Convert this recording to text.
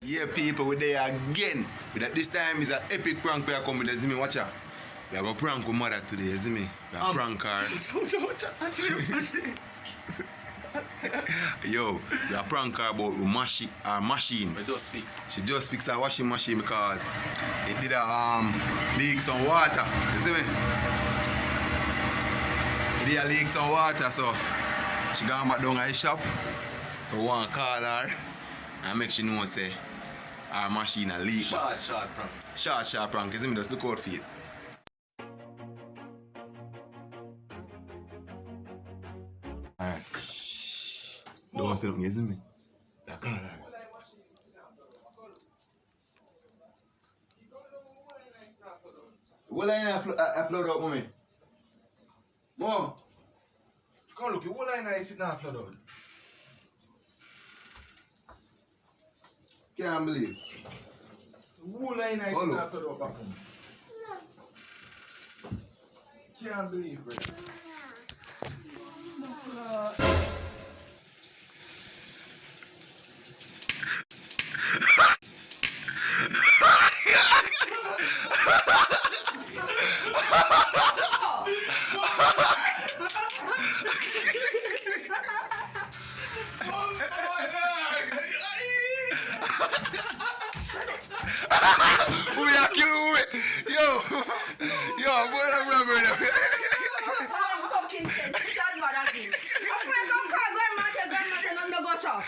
Yeah, people, we're there again. But this time is an epic prank we are coming with, you see me, watch out. We are going to prank with mother today, you see me? We are prank her. Yo, we are prank her about her machine. We just fix. She just fixed her washing machine because it did a leak some water, you see me? It did a leak some water, so she gone back down at the shop. So we want to call her and make sure she know say our machine a leak. Short prank. Short prank, you see me? Just look out for it. Alright. Don't say nothing, you see me? I call her. What line I flood out, mommy? Mom! Come look, what line I sit now flood out? Can't believe. What line I sit now flood out back home? Can't believe, bro. We are killing me. Yo, boy, I'm rubbing it. Fucking sense. That's what I do. I'm going to call grandma, tell grandma, I'm going to go shop.